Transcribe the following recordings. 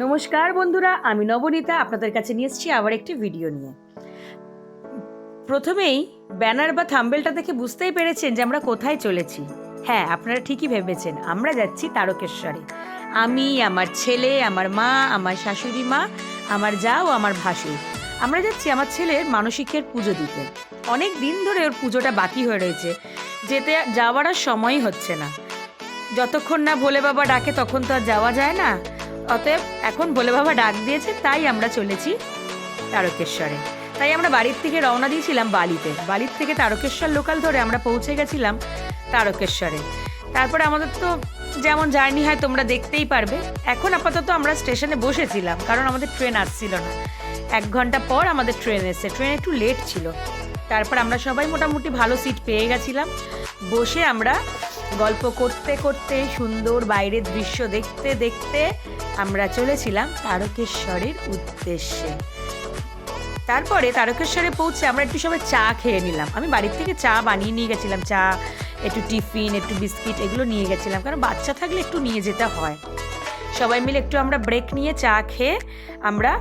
নমস্কার বন্ধুরা, আমি নবনীতা আপনাদের কাছে নিয়ে এসেছি আবার একটি ভিডিও নিয়ে। প্রথমেই ব্যানার বা থাম্বেলটা দেখে বুঝতেই পেরেছেন যে আমরা কোথায় চলেছি। হ্যাঁ, আপনারা ঠিকই ভেবেছেন, আমরা যাচ্ছি তারকেশ্বরে। আমি, আমার ছেলে, আমার মা, আমার শাশুড়ি মা, আমার জা ও আমার ভাসুর। আমরা যাচ্ছি আমার ছেলের মানসিকের পুজো দিতে। অনেক দিন ধরে ওর পুজোটা বাকি হয়ে রয়েছে, যাওয়ার আর সময়ই হচ্ছে না। যতক্ষণ না ভোলে বাবা ডাকে তখন তো আর যাওয়া যায় না। অতএব এখন ভোলে বাবা ডাক দিয়েছে, তাই আমরা চলেছি তারকেশ্বরে। তাই আমরা বাড়ির থেকে রওনা দিয়েছিলাম বালির থেকে তারকেশ্বর লোকাল ধরে আমরা পৌঁছে গেছিলাম তারকেশ্বরে। তারপরে আমাদের তো যেমন জার্নি হয় তোমরা দেখতেই পারবে। এখন আপাতত আমরা স্টেশনে বসেছিলাম, কারণ আমাদের ট্রেন আসছিল না। 1 ঘন্টা পর আমাদের ট্রেন এসেছে, ট্রেন একটু লেট ছিল। তারপর আমরা সবাই মোটামুটি ভালো সিট পেয়ে গেছিলাম। বসে আমরা গল্প করতে করতে, সুন্দর বাইরের দৃশ্য দেখতে দেখতে আমরা চলেছিলাম তারকেশ্বরের উদ্দেশ্যে। তারপরে তারকেশ্বরে পৌঁছে আমরা একটু সবাই চা খেয়ে নিলাম। আমি বাড়ির থেকে চা বানিয়ে নিয়ে গেছিলাম, চা, একটু টিফিন, একটু বিস্কিট, এগুলো নিয়ে গেছিলাম, কারণ বাচ্চা থাকলে একটু নিয়ে যেতে হয়। সবাই মিলে একটু আমরা ব্রেক নিয়ে চা খেয়ে আমরা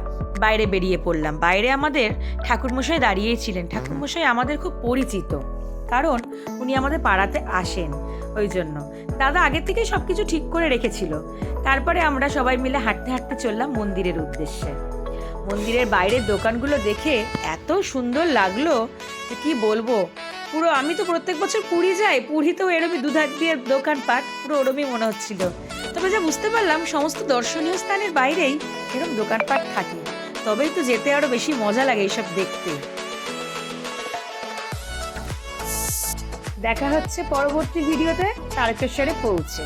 বাইরে বেরিয়ে পড়লাম। বাইরে আমাদের ঠাকুরমশাই দাঁড়িয়েই ছিলেন। ঠাকুরমশাই আমাদের খুব পরিচিত, কারণ উনি আমাদের পাড়াতে আসেন, ওই জন্য দাদা আগের থেকে সব কিছু ঠিক করে রেখেছিল। তারপরে আমরা সবাই মিলে হাঁটতে হাঁটতে চললাম মন্দিরের উদ্দেশ্যে। মন্দিরের বাইরের দোকানগুলো দেখে এত সুন্দর লাগলো যে কি বলবো। পুরো, আমি তো প্রত্যেক বছর পুরী যাই, পুরীতেও এরমই দুধার দিয়ে দোকানপাট, পুরো ওরমই মনে হচ্ছিল। তবে যা বুঝতে পারলাম, সমস্ত দর্শনীয় স্থানের বাইরেই এরকম দোকানপাট থাকে, তবেই তো যেতে আরো বেশি মজা লাগে এইসব দেখতে। দেখা হচ্ছে পরবর্তী ভিডিওতে তারকেশ্বরে পৌঁছে।